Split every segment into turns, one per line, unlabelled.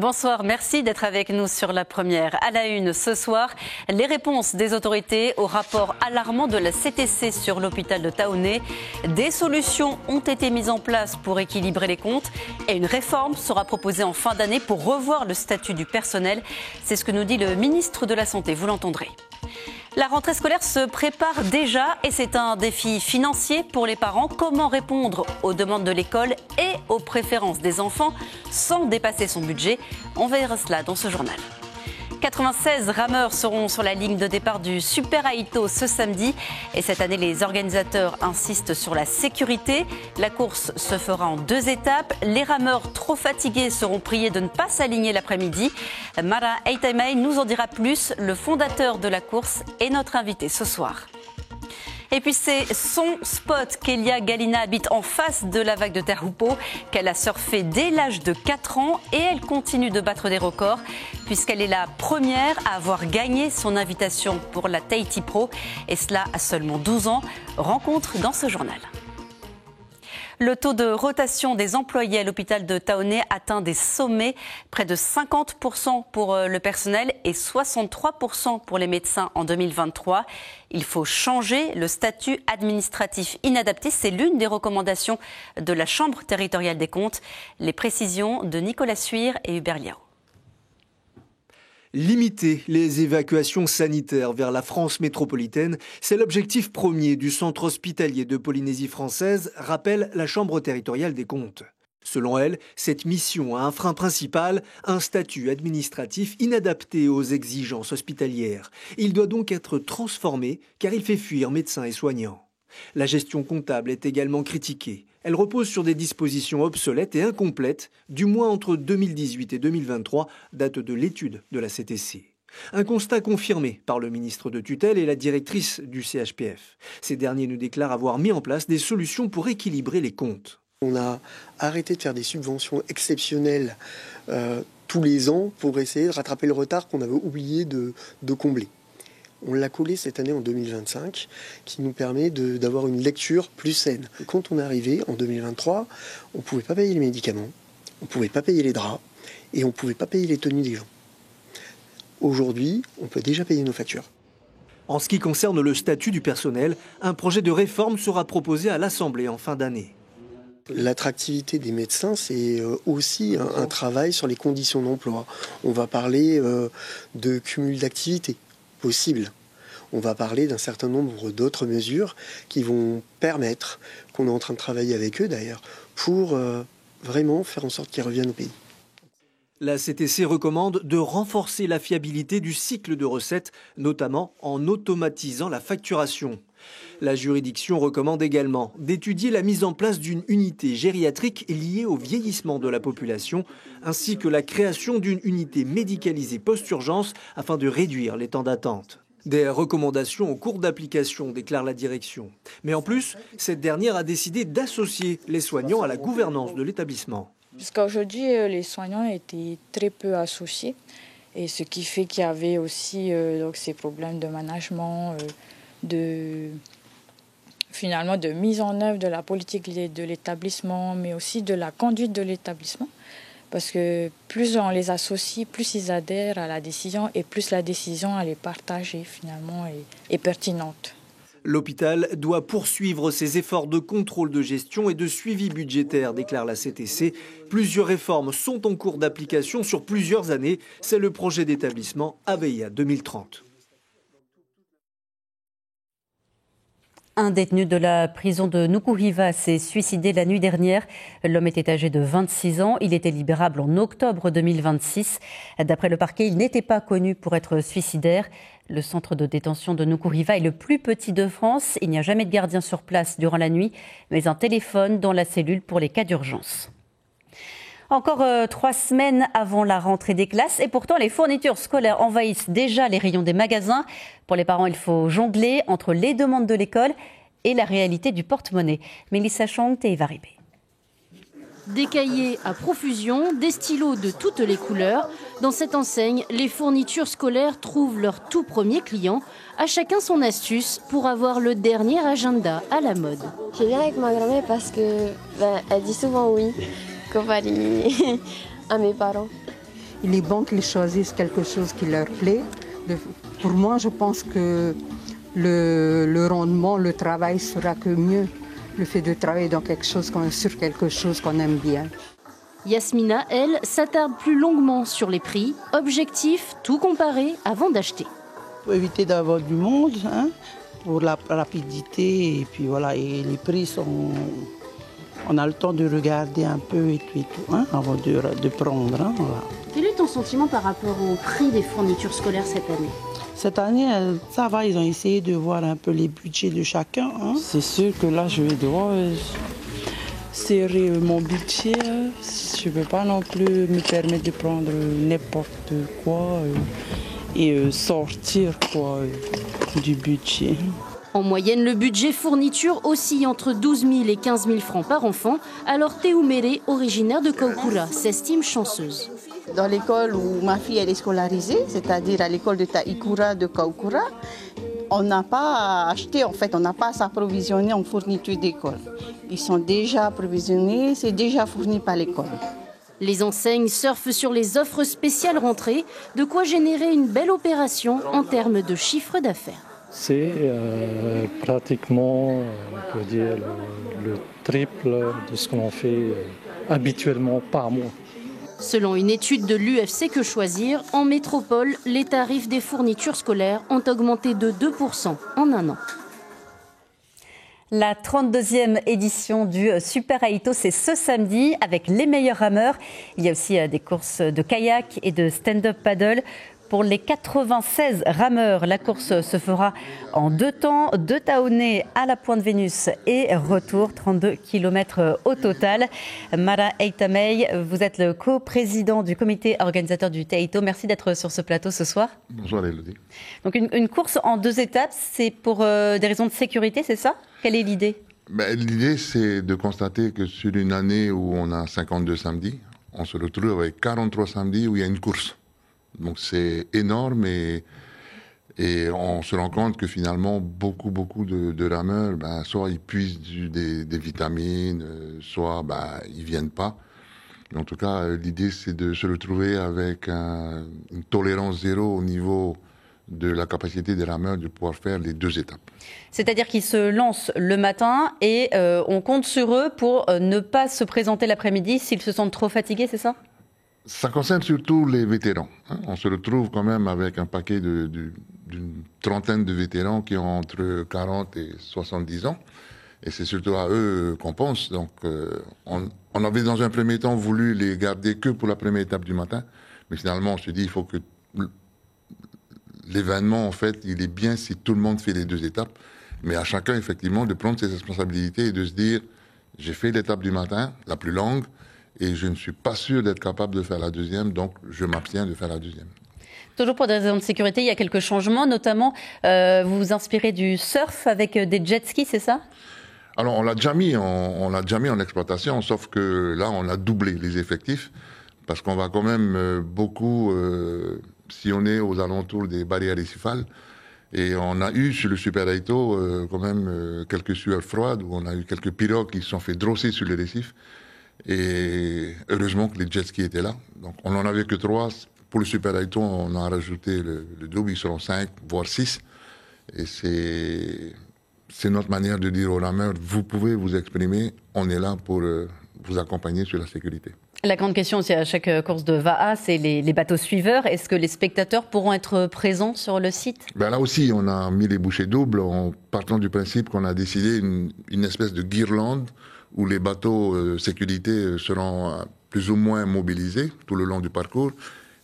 Bonsoir, merci d'être avec nous sur La Première. À la une ce soir, les réponses des autorités au rapport alarmant de la CTC sur l'hôpital de Taoné. Des solutions ont été mises en place pour équilibrer les comptes et une réforme sera proposée en fin d'année pour revoir le statut du personnel. C'est ce que nous dit le ministre de la Santé, vous l'entendrez. La rentrée scolaire se prépare déjà et c'est un défi financier pour les parents. Comment répondre aux demandes de l'école et aux préférences des enfants sans dépasser son budget? On verra cela dans ce journal. 96 rameurs seront sur la ligne de départ du Super Aito ce samedi. Et cette année, les organisateurs insistent sur la sécurité. La course se fera en 2 étapes. Les rameurs trop fatigués seront priés de ne pas s'aligner l'après-midi. Mara Eitamei nous en dira plus. Le fondateur de la course est notre invité ce soir. Et puis c'est son spot qu'Elia Galina habite en face de la vague de Teahupo'o, qu'elle a surfé dès l'âge de 4 ans et elle continue de battre des records puisqu'elle est la première à avoir gagné son invitation pour la Tahiti Pro et cela à seulement 12 ans. Rencontre dans ce journal. Le taux de rotation des employés à l'hôpital de Taoné atteint des sommets, près de 50% pour le personnel et 63% pour les médecins en 2023. Il faut changer le statut administratif inadapté. C'est l'une des recommandations de la Chambre territoriale des comptes. Les précisions de Nicolas Suire et Hubert Liao.
Limiter les évacuations sanitaires vers la France métropolitaine, c'est l'objectif premier du centre hospitalier de Polynésie française, rappelle la Chambre territoriale des comptes. Selon elle, cette mission a un frein principal, un statut administratif inadapté aux exigences hospitalières. Il doit donc être transformé car il fait fuir médecins et soignants. La gestion comptable est également critiquée. Elle repose sur des dispositions obsolètes et incomplètes, du moins entre 2018 et 2023, date de l'étude de la CTC. Un constat confirmé par le ministre de tutelle et la directrice du CHPF. Ces derniers nous déclarent avoir mis en place des solutions pour équilibrer les comptes.
On a arrêté de faire des subventions exceptionnelles tous les ans pour essayer de rattraper le retard qu'on avait oublié de combler. On l'a collé cette année en 2025, qui nous permet d'avoir une lecture plus saine. Quand on est arrivé en 2023, on ne pouvait pas payer les médicaments, on ne pouvait pas payer les draps et on ne pouvait pas payer les tenues des gens. Aujourd'hui, on peut déjà payer nos factures.
En ce qui concerne le statut du personnel, un projet de réforme sera proposé à l'Assemblée en fin d'année.
L'attractivité des médecins, c'est aussi un travail sur les conditions d'emploi. On va parler de cumul d'activités possible. On va parler d'un certain nombre d'autres mesures qui vont permettre, qu'on est en train de travailler avec eux d'ailleurs, pour vraiment faire en sorte qu'ils reviennent au pays.
La CTC recommande de renforcer la fiabilité du cycle de recettes, notamment en automatisant la facturation. La juridiction recommande également d'étudier la mise en place d'une unité gériatrique liée au vieillissement de la population, ainsi que la création d'une unité médicalisée post-urgence afin de réduire les temps d'attente. Des recommandations en cours d'application, déclare la direction. Mais en plus, cette dernière a décidé d'associer les soignants à la gouvernance de l'établissement.
Jusqu'à aujourd'hui, les soignants étaient très peu associés, et ce qui fait qu'il y avait aussi donc ces problèmes de management, finalement de mise en œuvre de la politique de l'établissement, mais aussi de la conduite de l'établissement. Parce que plus on les associe, plus ils adhèrent à la décision et plus la décision elle est partagée finalement et pertinente.
L'hôpital doit poursuivre ses efforts de contrôle de gestion et de suivi budgétaire, déclare la CTC. Plusieurs réformes sont en cours d'application sur plusieurs années. C'est le projet d'établissement AVEIA 2030.
Un détenu de la prison de Nukuhiva s'est suicidé la nuit dernière. L'homme était âgé de 26 ans. Il était libérable en octobre 2026. D'après le parquet, il n'était pas connu pour être suicidaire. Le centre de détention de Nukuhiva est le plus petit de France. Il n'y a jamais de gardien sur place durant la nuit, mais un téléphone dans la cellule pour les cas d'urgence. Encore 3 semaines avant la rentrée des classes et pourtant les fournitures scolaires envahissent déjà les rayons des magasins. Pour les parents, il faut jongler entre les demandes de l'école et la réalité du porte-monnaie. Mélissa Chang et Eva Ribé.
Des cahiers à profusion, des stylos de toutes les couleurs. Dans cette enseigne, les fournitures scolaires trouvent leur tout premier client. À chacun son astuce pour avoir le dernier agenda à la mode.
Je viens avec ma grand-mère parce que elle dit souvent oui, comparé à mes parents.
il est bon qu'ils choisissent quelque chose qui leur plaît. Pour moi, je pense que le rendement, le travail sera que mieux. Le fait de travailler sur quelque chose qu'on aime bien.
Yasmina, elle, s'attarde plus longuement sur les prix. Objectif, tout comparer avant d'acheter.
Pour éviter d'avoir du monde, pour la rapidité, et puis voilà, et les prix sont... On a le temps de regarder un peu et tout, avant de prendre. Voilà.
Quel est ton sentiment par rapport au prix des fournitures scolaires cette année?
Cette année, ça va, ils ont essayé de voir un peu les budgets de chacun. C'est sûr que là, je vais devoir serrer mon budget. Je ne peux pas non plus me permettre de prendre n'importe quoi et sortir du budget.
En moyenne, le budget fourniture oscille entre 12 000 et 15 000 francs par enfant. Alors Teumere, originaire de Kaukura, s'estime chanceuse.
Dans l'école où ma fille elle est scolarisée, c'est-à-dire à l'école de Taikura de Kaukura, on n'a pas à acheter, en fait, on n'a pas à s'approvisionner en fourniture d'école. Ils sont déjà approvisionnés, c'est déjà fourni par l'école.
Les enseignes surfent sur les offres spéciales rentrées, de quoi générer une belle opération en termes de chiffre d'affaires.
C'est pratiquement, on peut dire, le triple de ce qu'on fait habituellement par mois.
Selon une étude de l'UFC Que Choisir, en métropole, les tarifs des fournitures scolaires ont augmenté de 2% en un an.
La 32e édition du Super Aito, c'est ce samedi avec les meilleurs rameurs. Il y a aussi des courses de kayak et de stand-up paddle. Pour les 96 rameurs, la course se fera en 2 temps, de Taoné à la Pointe Vénus et retour, 32 km au total. Mara Eitamei, vous êtes le co-président du comité organisateur du Taito. Merci d'être sur ce plateau ce soir.
Bonsoir Elodie.
Donc une course en 2 étapes, c'est pour des raisons de sécurité, c'est ça? Quelle est l'idée?
L'idée, c'est de constater que sur une année où on a 52 samedis, on se retrouve avec 43 samedis où il y a une course. Donc c'est énorme et on se rend compte que finalement beaucoup de rameurs, soit ils puisent des vitamines, soit ils viennent pas. En tout cas, l'idée c'est de se retrouver avec une tolérance zéro au niveau de la capacité des rameurs de pouvoir faire les 2 étapes.
C'est-à-dire qu'ils se lancent le matin et on compte sur eux pour ne pas se présenter l'après-midi s'ils se sentent trop fatigués, c'est ça?
Ça concerne surtout les vétérans. On se retrouve quand même avec un paquet d'une trentaine de vétérans qui ont entre 40 et 70 ans. Et c'est surtout à eux qu'on pense. Donc, on avait dans un premier temps voulu les garder que pour la première étape du matin. Mais finalement, on se dit il faut que l'événement, en fait, il est bien si tout le monde fait les 2 étapes. Mais à chacun, effectivement, de prendre ses responsabilités et de se dire j'ai fait l'étape du matin, la plus longue, et je ne suis pas sûr d'être capable de faire la 2e, donc je m'abstiens de faire la 2e.
Toujours pour des raisons de sécurité, il y a quelques changements, notamment vous vous inspirez du surf avec des jet skis, c'est ça?
Alors on l'a déjà mis en exploitation, sauf que là on a doublé les effectifs, parce qu'on va quand même beaucoup sillonner aux alentours des barrières récifales. Et on a eu sur le Super Aito quand même quelques sueurs froides, où on a eu quelques pirogues qui se sont fait drosser sur les récifs. Et heureusement que les jet skis étaient là. Donc on n'en avait que 3. Pour le Super Aito, on a rajouté le double, ils seront 5, voire 6. Et c'est notre manière de dire aux rameurs, vous pouvez vous exprimer, on est là pour vous accompagner sur la sécurité.
La grande question aussi à chaque course de Va'a, c'est les bateaux suiveurs. Est-ce que les spectateurs pourront être présents sur le site?
Là aussi, on a mis les bouchées doubles en partant du principe qu'on a décidé une espèce de guirlande où les bateaux sécurité seront plus ou moins mobilisés tout le long du parcours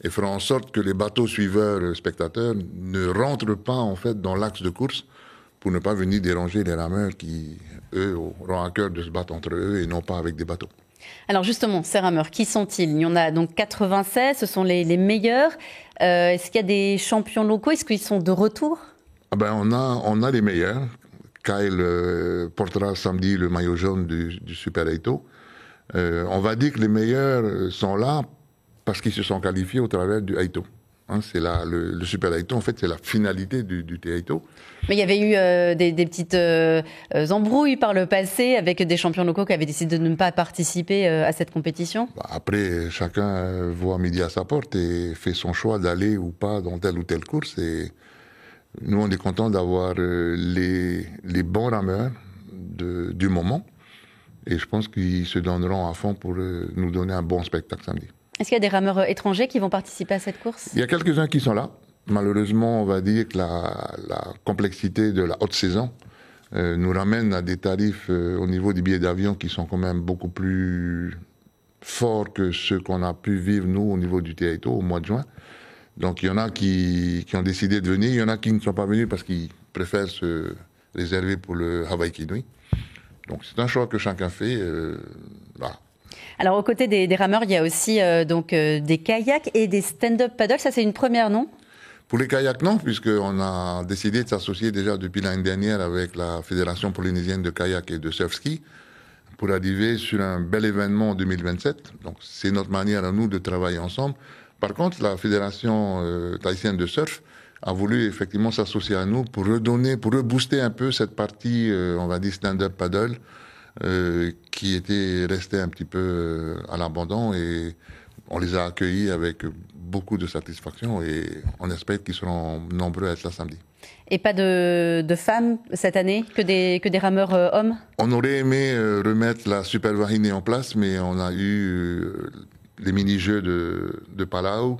et feront en sorte que les bateaux suiveurs spectateurs ne rentrent pas en fait dans l'axe de course pour ne pas venir déranger les rameurs qui, eux, auront à cœur de se battre entre eux et non pas avec des bateaux.
Alors justement, ces rameurs, qui sont-ils? Il y en a donc 96, ce sont les meilleurs. Est-ce qu'il y a des champions locaux? Est-ce qu'ils sont de retour?
On a les meilleurs. Kyle portera samedi le maillot jaune du Super Aito. On va dire que les meilleurs sont là parce qu'ils se sont qualifiés au travers du Aito. C'est le Super Aito, en fait, c'est la finalité du Taito.
Mais il y avait eu des petites embrouilles par le passé avec des champions locaux qui avaient décidé de ne pas participer à cette compétition.
Après, chacun voit midi à sa porte et fait son choix d'aller ou pas dans telle ou telle course. Et nous, on est contents d'avoir les bons rameurs du moment. Et je pense qu'ils se donneront à fond pour nous donner un bon spectacle samedi.
Est-ce qu'il y a des rameurs étrangers qui vont participer à cette course?
Il y a quelques-uns qui sont là. Malheureusement, on va dire que la complexité de la haute saison nous ramène à des tarifs au niveau des billets d'avion qui sont quand même beaucoup plus forts que ceux qu'on a pu vivre, nous, au niveau du Taito au mois de juin. Donc, il y en a qui ont décidé de venir. Il y en a qui ne sont pas venus parce qu'ils préfèrent se réserver pour le Hawaii Kinui. Donc, c'est un choix que chacun fait. Voilà.
Alors, aux côtés des rameurs, il y a aussi des kayaks et des stand-up paddle. Ça, c'est une première, non?
Pour les kayaks, non, puisqu'on a décidé de s'associer déjà depuis l'année dernière avec la Fédération polynésienne de kayak et de surf-ski pour arriver sur un bel événement en 2027. Donc, c'est notre manière à nous de travailler ensemble. Par contre, la Fédération tahitienne de surf a voulu effectivement s'associer à nous pour rebooster un peu cette partie, on va dire, stand-up paddle, qui était restée un petit peu à l'abandon, et on les a accueillis avec beaucoup de satisfaction et on espère qu'ils seront nombreux à être là samedi.
Et pas de femmes cette année, que des rameurs hommes?
On aurait aimé remettre la Super Wahine en place, mais on a eu les mini-jeux de Palau,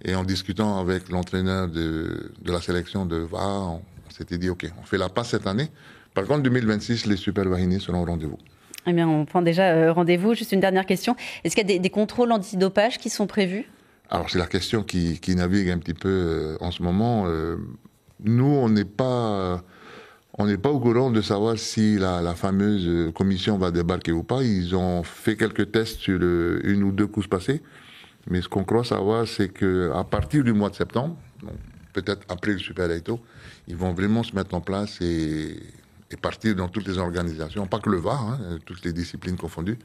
et en discutant avec l'entraîneur de la sélection de VA, on s'était dit ok, on fait la passe cette année. Par contre, 2026, les Super Wahine seront au rendez-vous.
Eh bien, on prend déjà rendez-vous. Juste une dernière question. Est-ce qu'il y a des contrôles antidopage qui sont prévus? Alors,
c'est la question qui navigue un petit peu en ce moment. Nous, on n'est pas au courant de savoir si la fameuse commission va débarquer ou pas. Ils ont fait quelques tests sur une ou deux courses passées. Mais ce qu'on croit savoir, c'est qu'à partir du mois de septembre, peut-être après le Super Aito, ils vont vraiment se mettre en place et partir dans toutes les organisations, pas que le VAR, toutes les disciplines confondues.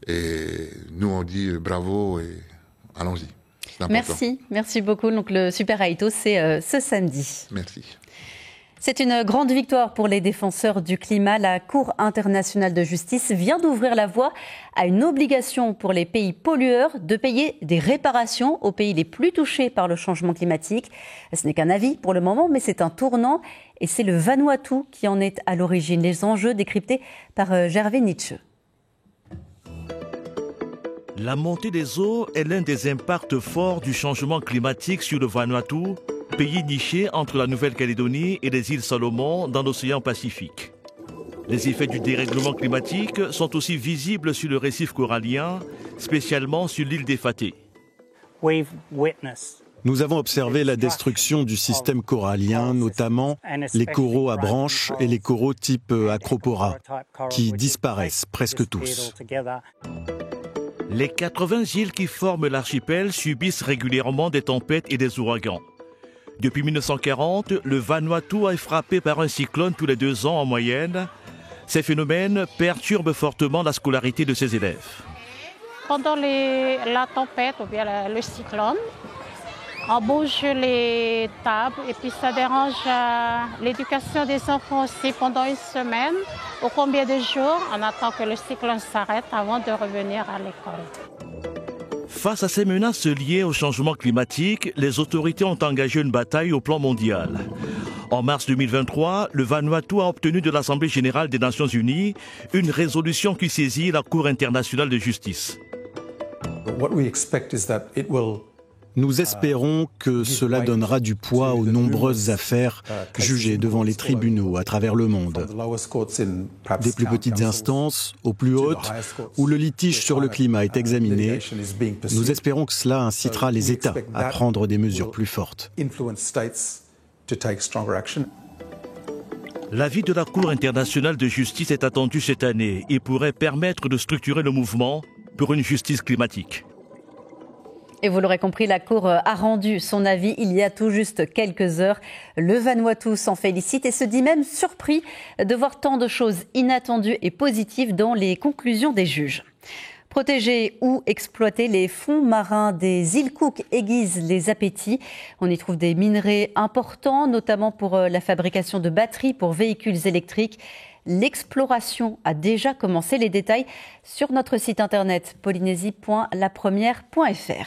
Et nous, on dit bravo et allons-y.
Merci beaucoup. Donc le Super Aito, c'est ce samedi.
Merci.
C'est une grande victoire pour les défenseurs du climat. La Cour internationale de justice vient d'ouvrir la voie à une obligation pour les pays pollueurs de payer des réparations aux pays les plus touchés par le changement climatique. Ce n'est qu'un avis pour le moment, mais c'est un tournant. Et c'est le Vanuatu qui en est à l'origine. Les enjeux décryptés par Gervais Nietzsche.
La montée des eaux est l'un des impacts forts du changement climatique sur le Vanuatu, pays niché entre la Nouvelle-Calédonie et les îles Salomon dans l'océan Pacifique. Les effets du dérèglement climatique sont aussi visibles sur le récif corallien, spécialement sur l'île d'Efate.
Nous avons observé la destruction du système corallien, notamment les coraux à branches et les coraux type Acropora, qui disparaissent presque tous.
Les 80 îles qui forment l'archipel subissent régulièrement des tempêtes et des ouragans. Depuis 1940, le Vanuatu est frappé par un cyclone tous les 2 ans en moyenne. Ces phénomènes perturbent fortement la scolarité de ses élèves.
Pendant la tempête ou bien le cyclone, on bouge les tables et puis ça dérange l'éducation des enfants aussi pendant une semaine. Ou combien de jours on attend que le cyclone s'arrête avant de revenir à l'école.
Face à ces menaces liées au changement climatique, les autorités ont engagé une bataille au plan mondial. En mars 2023, le Vanuatu a obtenu de l'Assemblée générale des Nations unies une résolution qui saisit la Cour internationale de justice.
Nous espérons que cela donnera du poids aux nombreuses affaires jugées devant les tribunaux à travers le monde. Des plus petites instances aux plus hautes, où le litige sur le climat est examiné. Nous espérons que cela incitera les États à prendre des mesures plus fortes.
L'avis de la Cour internationale de justice est attendu cette année et pourrait permettre de structurer le mouvement pour une justice climatique.
Et vous l'aurez compris, la Cour a rendu son avis il y a tout juste quelques heures. Le Vanuatu s'en félicite et se dit même surpris de voir tant de choses inattendues et positives dans les conclusions des juges. Protéger ou exploiter les fonds marins des îles Cook aiguise les appétits. On y trouve des minerais importants, notamment pour la fabrication de batteries pour véhicules électriques. L'exploration a déjà commencé. Les détails sur notre site internet polynésie.lapremière.fr.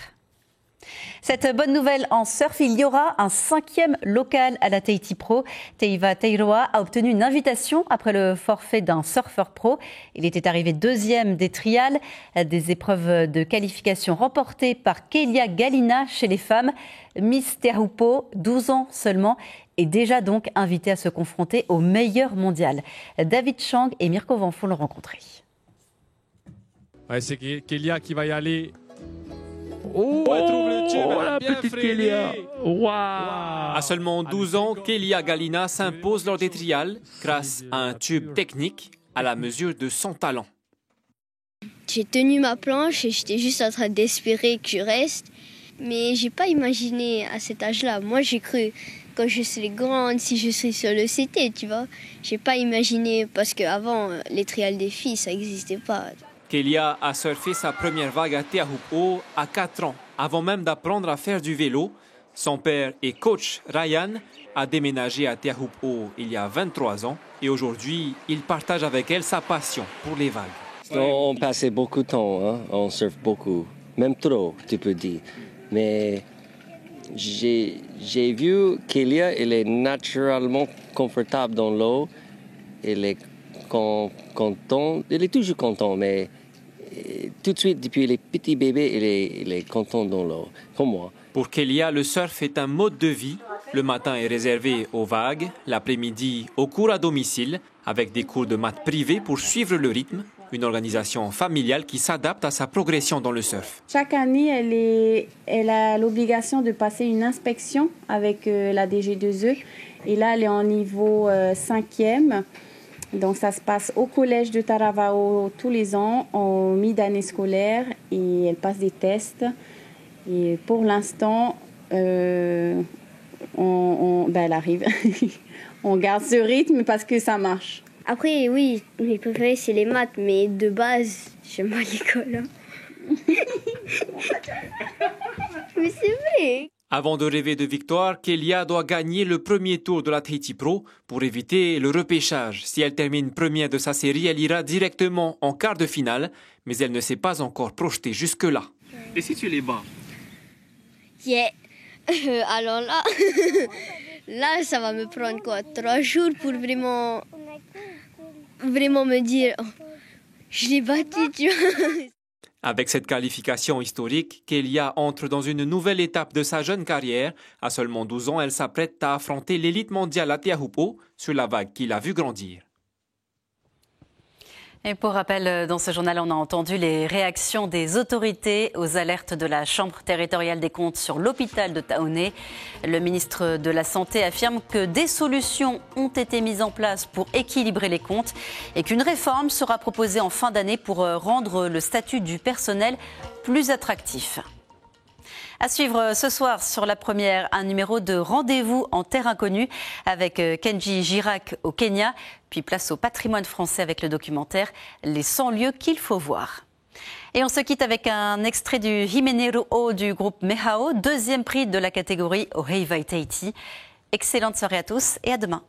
Cette bonne nouvelle en surf, il y aura un 5e local à la Tahiti Pro. Teiva Teiroa a obtenu une invitation après le forfait d'un surfeur pro. Il était arrivé 2e des trials, des épreuves de qualification remportées par Kelia Galina chez les femmes. Miss Teahupo, 12 ans seulement, est déjà donc invitée à se confronter au meilleur mondial. David Chang et Mirko Vanfon l'ont rencontré.
Ouais, c'est Kelia qui va y aller.
Oh, elle trouve le tube, la petite Kelia. Wow.
À seulement 12 ans, Kelia Galina s'impose lors des trials grâce à un tube technique à la mesure de son talent.
J'ai tenu ma planche et j'étais juste en train d'espérer que je reste. Mais j'ai pas imaginé à cet âge-là. Moi, j'ai cru quand je serai grande, si je serai sur le CT, tu vois. J'ai pas imaginé parce qu'avant, les trials des filles, ça n'existait pas.
Kelia a surfé sa première vague à Teahupo à 4 ans, avant même d'apprendre à faire du vélo. Son père et coach Ryan a déménagé à Teahupo il y a 23 ans et aujourd'hui, il partage avec elle sa passion pour les vagues.
On passait beaucoup de temps, hein? On surfe beaucoup, même trop, tu peux dire. Mais j'ai vu Kelia, elle est naturellement confortable dans l'eau. Elle est contente, elle est toujours contente, mais tout de suite, depuis les petits bébés, elle est contente dans l'eau, comme moi.
Pour Kelia, le surf est un mode de vie. Le matin est réservé aux vagues, l'après-midi aux cours à domicile, avec des cours de maths privés pour suivre le rythme. Une organisation familiale qui s'adapte à sa progression dans le surf.
Chaque année, elle a l'obligation de passer une inspection avec la DG2E. Et là, elle est en niveau 5e. Donc, ça se passe au collège de Taravao tous les ans, en mi-d'année scolaire. Et elle passe des tests. Et pour l'instant, elle arrive. On garde ce rythme parce que ça marche.
Après, oui, mes préférés, c'est les maths, mais de base, j'aime pas l'école. Hein. Mais c'est vrai.
Avant de rêver de victoire, Kelia doit gagner le premier tour de la Tahiti Pro pour éviter le repêchage. Si elle termine première de sa série, elle ira directement en quart de finale, mais elle ne s'est pas encore projetée jusque-là.
Et si tu les bats?
Yeah. Alors là, là, ça va me prendre quoi, 3 jours pour vraiment me dire oh, je l'ai battu, tu vois.
Avec cette qualification historique, Kelia entre dans une nouvelle étape de sa jeune carrière. À seulement 12 ans, elle s'apprête à affronter l'élite mondiale à Teahupo sur la vague qui l'a vue grandir.
Et pour rappel, dans ce journal, on a entendu les réactions des autorités aux alertes de la Chambre territoriale des comptes sur l'hôpital de Taoné. Le ministre de la Santé affirme que des solutions ont été mises en place pour équilibrer les comptes et qu'une réforme sera proposée en fin d'année pour rendre le statut du personnel plus attractif. À suivre ce soir sur La Première, un numéro de Rendez-vous en terre inconnue avec Kenji Girac au Kenya, puis place au patrimoine français avec le documentaire Les 100 lieux qu'il faut voir. Et on se quitte avec un extrait du Himeneru'o du groupe Mehao, 2e prix de la catégorie Oreiwai Tahiti. Excellente soirée à tous et à demain.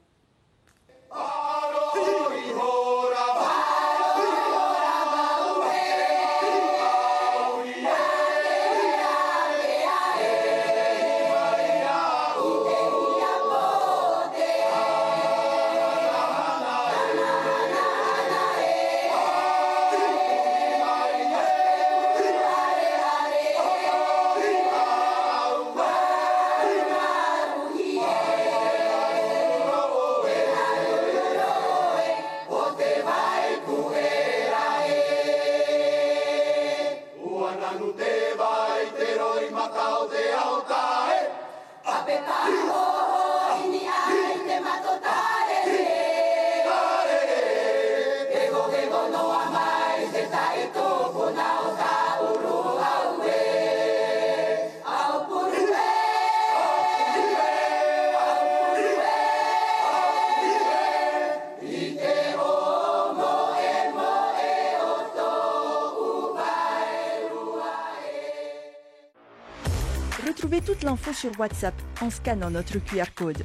Retrouvez toute l'info sur WhatsApp en scannant notre QR code.